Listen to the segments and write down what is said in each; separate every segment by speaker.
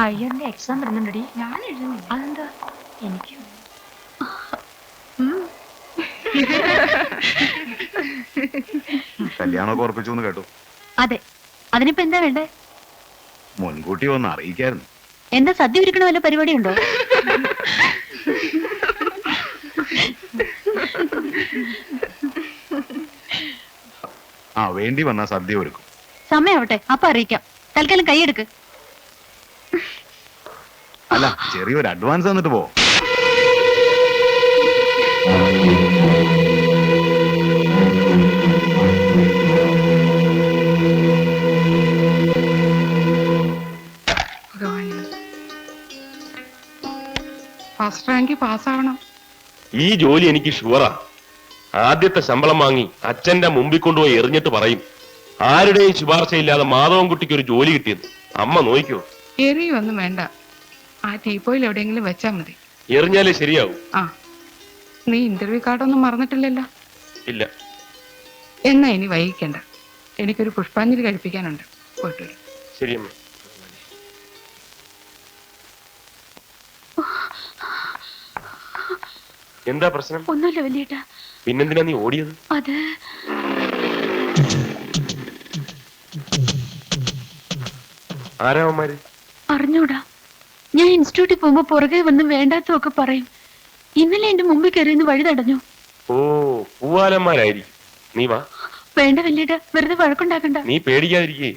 Speaker 1: അയ്യറിന്റെ exam വരുന്നുണ്ടടി.
Speaker 2: ഞാൻ എഴുതുന്നില്ല.
Speaker 1: അതെന്താ? എനിക്ക്
Speaker 3: കല്യാണമൊക്കെ ഉറപ്പിച്ചു എന്ന് കേട്ടു.
Speaker 1: അതെ, അതിനിപ്പോ എന്താ വേണ്ടേ?
Speaker 3: മുൻകൂട്ടി ഒന്ന് അറിയിക്കായിരുന്നു.
Speaker 1: എന്താ സദ്യ ഒരുക്കണ വല്ല പരിപാടി ഉണ്ടോ?
Speaker 3: ആ, വേണ്ടി വന്നാ സദ്യ ഒരുക്കും.
Speaker 1: സമയാവട്ടെ, അപ്പൊ അറിയിക്കാം. തൽക്കാലം കൈയെടുക്ക്.
Speaker 3: അല്ല, ചെറിയൊരു അഡ്വാൻസ് തന്നിട്ട് പോ.
Speaker 2: ഫസ്റ്റ് റാങ്ക് പാസ്സാവണം.
Speaker 4: ഈ ജോലി എനിക്ക് ഷുവറാ. ആദ്യത്തെ ശമ്പളം വാങ്ങി അച്ഛന്റെ മുമ്പിൽ കൊണ്ടുപോയി എറിഞ്ഞിട്ട് പറയും, ആരുടെയും ശുപാർശയില്ലാതെ മാധവൻകുട്ടിക്ക് ഒരു ജോലി കിട്ടിയത്. അമ്മ നോക്കിയോ?
Speaker 2: എറിയൊന്നും വേണ്ട, ആ ടീപ്പോയിൽ എവിടെയെങ്കിലും വെച്ചാ മതി.
Speaker 4: എറിഞ്ഞാലേ ശരിയാവും.
Speaker 2: ആ, നീ ഇന്റർവ്യൂ കാർഡൊന്നും മറന്നിട്ടില്ലല്ലോ?
Speaker 4: ഇല്ല.
Speaker 2: എന്നാ ഇനി വൈകിക്കണ്ട, എനിക്കൊരു പുഷ്പാഞ്ജലി കഴിപ്പിക്കാനുണ്ട്. പോയിട്ട് വരും.
Speaker 4: ശരിയമ്മ. എന്താ പ്രശ്നം?
Speaker 1: ഒന്നുമില്ല വലിയേട്ടാ.
Speaker 4: പിന്നെന്തിനാ നീ ഓടിയത്?
Speaker 1: അത്
Speaker 4: ആരാവന്മാര്?
Speaker 1: അറിഞ്ഞൂടാ. ഞാൻ ഇൻസ്റ്റിറ്റ്യൂട്ടിൽ പോകുമ്പോ പുറകെ വന്ന് വേണ്ടാത്തൊക്കെ പറയും. ഇന്നലെ എന്റെ മുമ്പിൽ കയറിയെന്ന് വഴി തടഞ്ഞു.
Speaker 4: ഓ, പൂവാലന്മാരായിരിക്കും. നീ വാ.
Speaker 1: വേണ്ട വലിയേട്ടാ, വെറുതെ വഴക്കുണ്ടാക്കണ്ട.
Speaker 4: നീ പേടിക്കാതിരിക്കേ.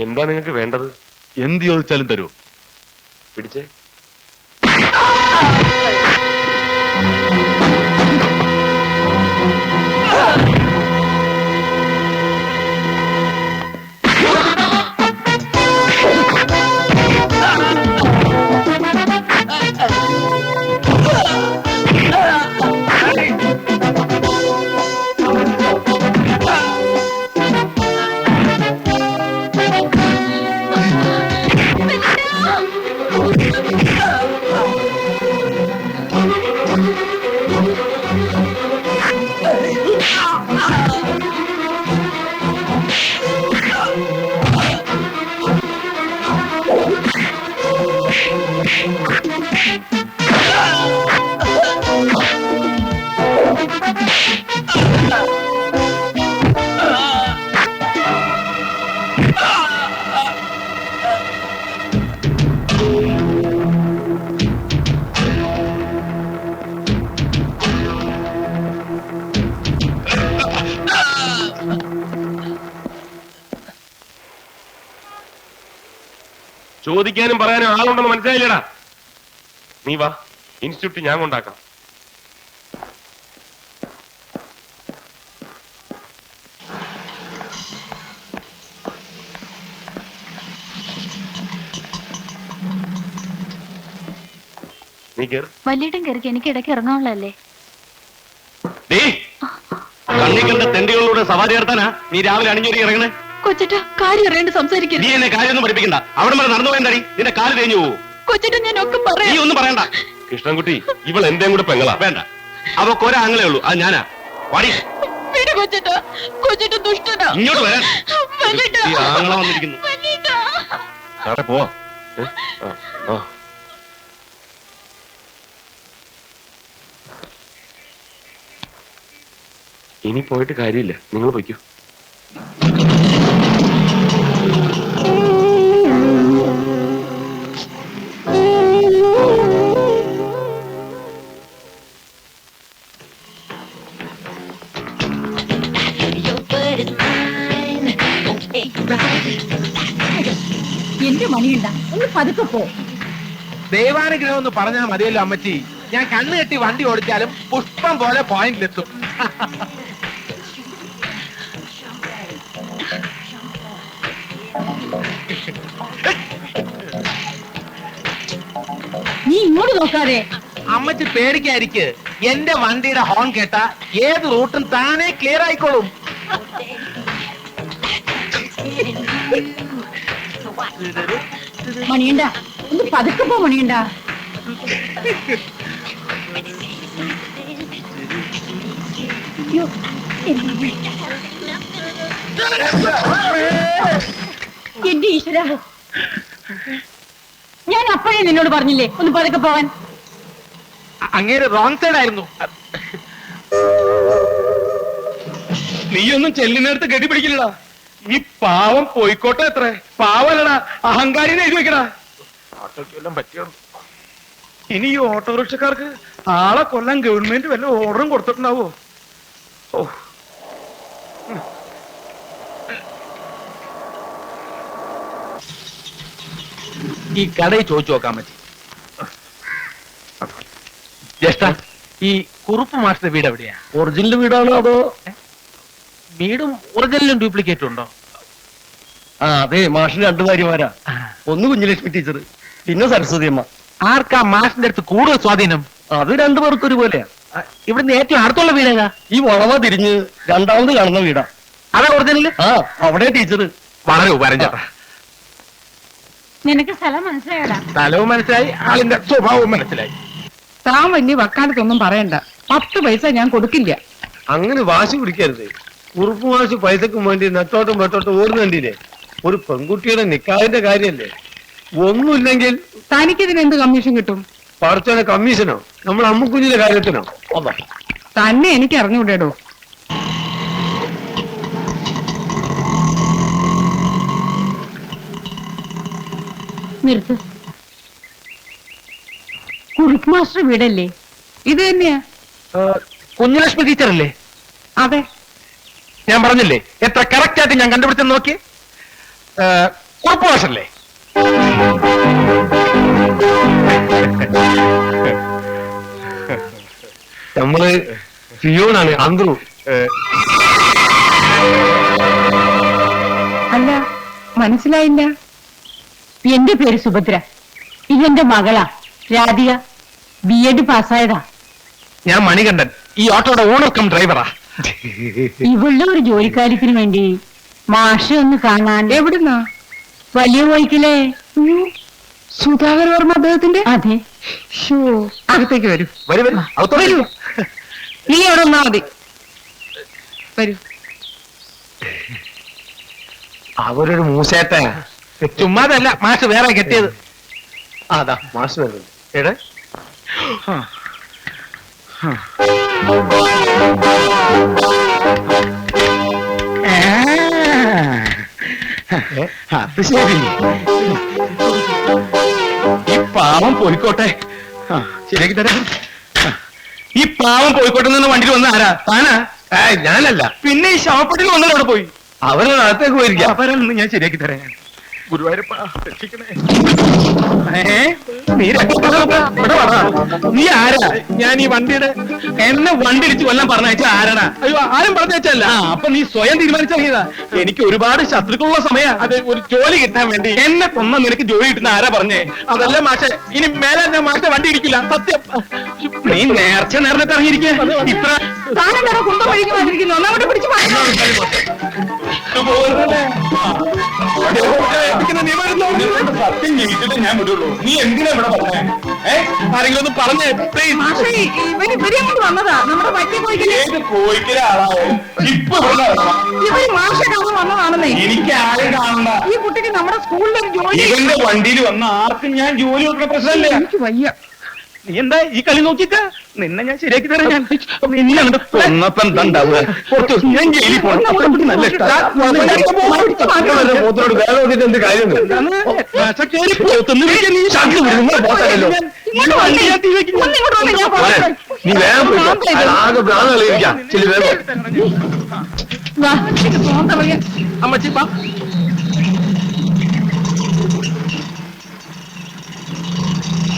Speaker 4: എന്താ നിങ്ങൾക്ക് വേണ്ടത്?
Speaker 3: എന്ത് ചോദിച്ചാലും തരൂ.
Speaker 4: പിടിച്ചേ. ചോദിക്കാനും പറയാനും ആളുണ്ടെന്ന് മനസ്സിലായില്ലടാ. നീ വാ, ഇൻസ്റ്റിറ്റ്യൂട്ട് ഞാൻ കൊണ്ടാക്കാം. നീ കേറ്.
Speaker 1: വലിയേട്ടൻ കയറിക്ക്, എനിക്ക് ഇടയ്ക്ക് ഇറങ്ങാനുള്ളതല്ലേ.
Speaker 4: കണ്ണിക്കണ്ട തെണ്ടികളിലൂടെ സവാരി നടത്താനാ നീ രാവിലെ അണിഞ്ഞൊരു ഇറങ്ങണേ?
Speaker 1: കൊച്ചിട്ടാ, കാര്യം അറിയാണ്ട് സംസാരിക്കരുത്.
Speaker 4: നീ എന്നെ കാര്യമൊന്നും പഠിപ്പിക്കണ്ട. അവിടെ വരെ നടന്നു പോയന്താടി? നിന്റെ കാല് തേഞ്ഞു പോവൂ.
Speaker 1: കൊച്ചിട്ടാ, ഞാൻ ഒക്കെ
Speaker 4: നീ
Speaker 1: പറയാം.
Speaker 4: ഒന്നും പറയണ്ട. കൃഷ്ണൻകുട്ടി, ഇവൾ എന്റെയും കൂടെ പെങ്ങളാ. വേണ്ട, അവക്ക് ഒരാങ്ങളേ ഉള്ളൂ, അത് ഞാനാ. വാടി.
Speaker 1: കൊച്ചിട്ടാ, കൊച്ചിട്ട് ദുഷ്ടനാ.
Speaker 4: ഇങ്ങോട്ട് വരാൻ.
Speaker 1: വലിയേട്ടാ,
Speaker 4: ഈ ആങ്ങള വന്നിരിക്കുന്നു.
Speaker 1: വലിയേട്ടാ.
Speaker 3: സാറേ പോവാ.
Speaker 4: ഇനി പോയിട്ട് കാര്യമില്ല, നിങ്ങൾ പൊയ്ക്കോ.
Speaker 1: എന്റെ മണിയുണ്ട, ഒന്ന് പതുക്കെ പോ.
Speaker 5: ദൈവാനുഗ്രഹം എന്ന് പറഞ്ഞാൽ മതിയല്ലോ അമ്മച്ചി. ഞാൻ കണ്ണു കെട്ടി വണ്ടി ഓടിച്ചാലും പുഷ്പം പോലെ പോയിന്റിലെത്തും.
Speaker 1: നീ ഇങ്ങോട്ട് നോക്കാതെ.
Speaker 5: അമ്മച്ചി പേടിക്കാതിരിക്ക്. എന്റെ വണ്ടിയുടെ ഹോൺ കേട്ടാ ഏത് റൂട്ടും താനേ ക്ലിയർ ആയിക്കോളും.
Speaker 1: മണിയണ്ട, ഒന്ന് പതുക്കെ പോ മണിയണ്ട. അയ്യോ, എന്റെ ഈശ്വര, ഞാൻ അപ്പോഴേ നിന്നോട് പറഞ്ഞില്ലേ ഒന്ന് പതുക്കെ പോവാൻ.
Speaker 5: അങ്ങേര് റോങ് സൈഡ് ആയിരുന്നു.
Speaker 4: നീയൊന്നും ചെല്ലിനടുത്ത് കെട്ടി പിടിക്കില്ലടാ. ഈ പാവം പോയിക്കോട്ടെ. എത്ര പാവല്ലടാ, അഹങ്കാരിനെ എഴുതി വെക്കടാ.
Speaker 5: ആട്ടോക്കെല്ലാം പറ്റിയോ?
Speaker 4: ഇനി ഈ ഓട്ടോറിക്ഷക്കാർക്ക് ആളെ കൊല്ലാൻ ഗവൺമെന്റ് വല്ല ഓർഡറും കൊടുത്തിട്ടുണ്ടാവോ? ഓ,
Speaker 5: ഈ കടയിൽ ചോദിച്ചു നോക്കാൻ പറ്റി. ജ്യേഷ്ഠ, ഈ കുറുപ്പ് മാസ്റ്റർ വീട് എവിടെയാ?
Speaker 6: ഒറിജിനൽ വീടാണോ അതോ?
Speaker 5: വീടും ഒറിജിനലും ഡ്യൂപ്ലിക്കേറ്റും ഉണ്ടോ?
Speaker 6: ആ അതെ, മാഷിന് രണ്ടു ഭാര്യമാരാ. ഒന്ന് കുഞ്ഞലക്ഷ്മി ടീച്ചർ, പിന്നെ സരസ്വതി അമ്മ.
Speaker 5: ആർക്കാ മാഷിന്റെ അടുത്ത് കൂടുതൽ സ്വാധീനം?
Speaker 6: അത് രണ്ടു പേർക്ക് ഒരുപോലെയാ.
Speaker 5: ഇവിടുന്ന് ഏറ്റവും അടുത്തുള്ള വീടേതാ?
Speaker 6: ഈ വളവ തിരിഞ്ഞ് രണ്ടാമത് കാണുന്ന വീടാ.
Speaker 5: അതാ ഒറിജിനല്?
Speaker 6: ആ അവിടെ ടീച്ചർ.
Speaker 5: വളരെ ഉപകാരം ചേട്ടാ.
Speaker 1: നിനക്ക് സ്ഥലം മനസ്സിലായടാ?
Speaker 5: സ്ഥലവും മനസ്സിലായി, ആളിന്റെ സ്വഭാവവും മനസ്സിലായി.
Speaker 2: താൻ വലിയ വക്കാലത്തൊന്നും പറയണ്ട. 10 പൈസ ഞാൻ കൊടുക്കില്ല.
Speaker 6: അങ്ങനെ വാശി പിടിക്കരുത്. കുറുപ്പ് മാഷ് പൈസക്കും വേണ്ടി നെട്ടോട്ടം വെട്ടോട്ടം ഓടുന്നുണ്ടില്ലേ? ഒരു പെൺകുട്ടിയുടെ നിക്കാഹിന്റെ കാര്യല്ലേ? ഒന്നുമില്ലെങ്കിൽ
Speaker 2: തനിക്കിതിന് എന്ത് കമ്മീഷൻ കിട്ടും?
Speaker 6: പറച്ചോനെ കമ്മീഷനോ? നമ്മൾ അമ്മുക്കുഞ്ഞിന്റെ കാര്യത്തിനോ?
Speaker 2: തന്നെ എനിക്ക് അറിഞ്ഞുകൂടേടോ.
Speaker 1: നിർത്ത്. കുറുപ്പ് മാസ്റ്റർ വീടല്ലേ?
Speaker 2: ഇത് തന്നെയാ.
Speaker 5: കുഞ്ഞലക്ഷ്മി ടീച്ചറല്ലേ?
Speaker 2: അതെ.
Speaker 5: ഞാൻ പറഞ്ഞില്ലേ എത്ര കറക്റ്റ് ആയിട്ട് ഞാൻ കണ്ടുപിടിച്ചെന്ന് നോക്കി. കുറുപ്പ് മാഷല്ലേ?
Speaker 6: നമ്മള് ഫിയോണാണ്, അന്ത്രു.
Speaker 2: അല്ല, മനസ്സിലായില്ല.
Speaker 1: എന്റെ പേര് സുഭദ്ര. ഇതെന്റെ മകളാ രാധിക, BEd പാസ്സായതാ.
Speaker 5: ഞാൻ മണികണ്ഠൻ, ഈ ഓട്ടോയുടെ ഓണർ കം ഡ്രൈവറാ.
Speaker 1: ഇവളുടെ ഒരു ജോലിക്കാര്യത്തിന് വേണ്ടി മാഷെ ഒന്ന് കാണാൻ.
Speaker 2: എവിടുന്നാ?
Speaker 1: വലിയ പോയിക്കില്ലേ?
Speaker 2: സുധാകർ വർമ്മ അദ്ദേഹത്തിന്റെ?
Speaker 1: അതെ.
Speaker 2: ഷോ, അകത്തേക്ക് വരൂ.
Speaker 5: വരൂ.
Speaker 2: നീ അവിടെ ഒന്നാ മതി. വരൂ.
Speaker 5: അവരൊരു മൂസേട്ട. ചുമ്മാതല്ല, മാഷ് വേറെ കെട്ടിയത്.
Speaker 6: അതാ മാഷ് വരുന്നത്. എടേ
Speaker 5: അത് ശരി. ഈ പാവം പോയിക്കോട്ടെ. ശരിയാക്കി തരാം. ഈ പാവം പോയിക്കോട്ടെ നിന്ന് വണ്ടിയിൽ വന്ന ആരാ? താനാ?
Speaker 6: ഞാനല്ല,
Speaker 5: പിന്നെ ഈ ശവപ്പെട്ടിൽ വന്നതോടെ പോയി.
Speaker 6: അവരെ അകത്തേക്ക് പോയിരിക്കാം.
Speaker 5: അവരൊന്ന് ഞാൻ ശരിയാക്കി തരാം. ഞാൻ ഗുരുവായൂരപ്പ രക്ഷിക്കണേ. നീ രക്ഷപ്പെടാ. ഇവിടെ വാടാ. നീ ആരാ? ഞാൻ ഈ വണ്ടിയുടെ എന്നെ വണ്ടി ഇടിച്ച് കൊല്ലാൻ പറഞ്ഞയച്ച ആരാടാ? അയ്യോ, ആരും പറഞ്ഞയച്ചല്ല. അപ്പൊ നീ സ്വയം തീരുമാനിച്ചാ? എനിക്ക് ഒരുപാട് ശത്രുക്കളുള്ള സമയ. അത് ഒരു ജോലി കിട്ടാൻ വേണ്ടി എന്നെ കൊന്ന നിനക്ക് ജോലി കിട്ടുന്ന ആരാ പറഞ്ഞേ? അതല്ല മാഷെ, ഇനി മേലെ ഞാൻ മാഷെ വണ്ടി ഇടിക്കില്ല, സത്യം. നീ നേർച്ച നേർന്നിട്ട് ഇറങ്ങിയിരിക്കുക. ഇത്ര
Speaker 2: താനെന്താണോ കുന്തം വഴിക്ക് വന്നിരിക്കുന്നു? ഒന്നാമത്തെ പിടിച്ച്
Speaker 4: സത്യം ചെയ്തിട്ട് ഞാൻ വിടുള്ളൂ. നീ എന്തിനാ ഇവിടെ പറഞ്ഞേ? ആരെങ്കിലും ഒന്ന് പറഞ്ഞേ പ്ലീസ്.
Speaker 2: മാഷേ, ഇവര് അങ്ങോട്ട് വന്നതാ. നമ്മുടെ പറ്റി പോയിക്കില്ലേ?
Speaker 4: ഏത് കോയിക്കല ആളാവോ? ഇപ്പൊ
Speaker 2: ഇവര് മാഷെ കാണാൻ വന്നതാണെന്നേ.
Speaker 4: എനിക്ക് ആരും കാണണ്ട.
Speaker 2: ഈ കുട്ടിക്ക് നമ്മുടെ സ്കൂളിലൊരു ജോലി.
Speaker 4: ഇവന്റെ വണ്ടിയിൽ വന്ന ആർക്കും ഞാൻ ജോലി കൊടുക്കുന്ന പ്രശ്നമല്ലേ?
Speaker 2: എനിക്ക് വയ്യ.
Speaker 5: നീ എന്താ ഈ കളി നോക്കിയിട്ട്? നിന്നെ ഞാൻ ശരിയാക്കി തരാം. ഞാൻ നിന്നെ അങ്ങോട്ട്
Speaker 6: കൊന്നപ്പം തണ്ടാവുക.
Speaker 5: കുറച്ച് ദിവസം ഞാൻ ജയിലിൽ പോകണം. നല്ല
Speaker 6: പോത്തോട് വേറെ നോക്കിയിട്ട് എന്ത് കാര്യം? നീ വേഗം പോയിക്കോ. ആകെ ഭ്രാന്ത് കളിയിരിക്കാം. ചില വേഗം
Speaker 5: അമ്മച്ചി പാ.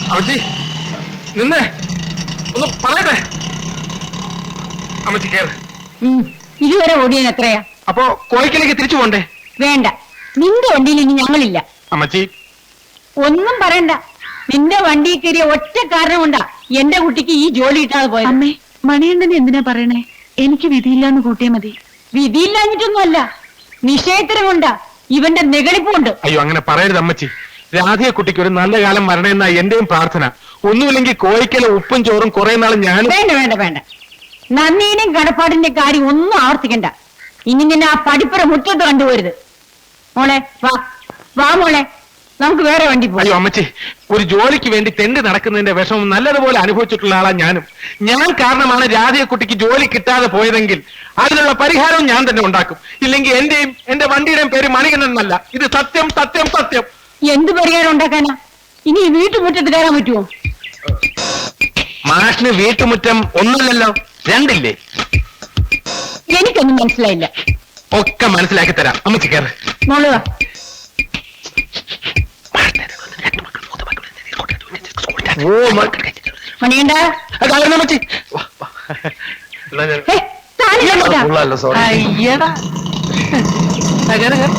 Speaker 5: അമ്മച്ചി നിന്നേ ഒന്ന് പറയട്ടെ. അമ്മച്ചി കേറ്.
Speaker 1: ഇതുവരെ ഓടിയാൻ എത്രയാ?
Speaker 5: അപ്പൊ കോഴിക്കലേക്ക് തിരിച്ചു പോണ്ടേ?
Speaker 1: വേണ്ട, നിന്റെ വണ്ടിയിൽ ഇനി ഞങ്ങളില്ല.
Speaker 5: അമ്മച്ചി
Speaker 1: ഒന്നും പറയണ്ട. നിന്റെ വണ്ടി കയറിയ ഒറ്റ കാരണം കൊണ്ടാ എന്റെ കുട്ടിക്ക് ഈ ജോലി കിട്ടാതെ പോയത്. അമ്മേ, മണിയണ്ണനെ എന്തിനാ പറയണേ? എനിക്ക് വിധിയില്ലാന്ന് കൂട്ടിയാ മതി. വിധിയില്ലാഞ്ഞിട്ടൊന്നുമല്ല, നിഷേധനം കൊണ്ടാ. ഇവന്റെ നെകളിപ്പുണ്ട്.
Speaker 5: അയ്യോ, അങ്ങനെ പറയരുത് അമ്മച്ചി. രാധയെ കുട്ടിക്ക് ഒരു നല്ല കാലം വരണമെന്നാ എന്റെയും പ്രാർത്ഥന. ഒന്നുമില്ലെങ്കിൽ കോഴിക്കല ഉപ്പും ചോറും കുറെ നാൾ ഞാനും.
Speaker 1: വേണ്ട വേണ്ട വേണ്ട, നന്ദിയുടെയും കടപ്പാടിന്റെ കാര്യം ഒന്നും ആവർത്തിക്കണ്ട. ഇനി നിന്നെ ആ പഠിപ്പുര മുറ്റത്ത് കണ്ടുപോരുത്. മോളെ വാ വാ മോളെ, നമുക്ക് വേറെ വണ്ടി പോയി.
Speaker 5: അയ്യോ അമ്മച്ചി, ഒരു ജോലിക്ക് വേണ്ടി തെണ്ടി നടക്കുന്നതിന്റെ വിഷമം നല്ലതുപോലെ അനുഭവിച്ചിട്ടുള്ള ആളാ ഞാനും. ഞാൻ കാരണമാണ് രാധയക്കുട്ടിക്ക് ജോലി കിട്ടാതെ പോയതെങ്കിൽ അതിനുള്ള പരിഹാരവും ഞാൻ തന്നെ ഉണ്ടാക്കും. ഇല്ലെങ്കിൽ എന്റെയും എന്റെ വണ്ടിയുടെയും പേര് മണികണ്ഠൻ എന്നല്ല. ഇത് സത്യം സത്യം സത്യം.
Speaker 1: എന്ത് പരിഹാരം ഉണ്ടാക്കാനാ? ഇനി ഈ വീട്ടുമുറ്റത്ത് കയറാൻ പറ്റുമോ?
Speaker 5: മാഷിന് വീട്ടുമുറ്റം ഒന്നുമില്ലല്ലോ, രണ്ടില്ലേ?
Speaker 1: എനിക്കൊന്നും മനസ്സിലായില്ല.
Speaker 5: ഒക്കെ മനസ്സിലാക്കി തരാം. അമ്മച്ചി കയറ്.
Speaker 1: മോള് വാ.
Speaker 6: ഓ
Speaker 1: മണിയണ്ട,
Speaker 5: അതായിരുന്നു അമ്മച്ചി.
Speaker 1: ഹേ, താലി കെട്ടടാ.
Speaker 6: സോറി
Speaker 5: അയ്യടാ. കയറ്, കയറ്.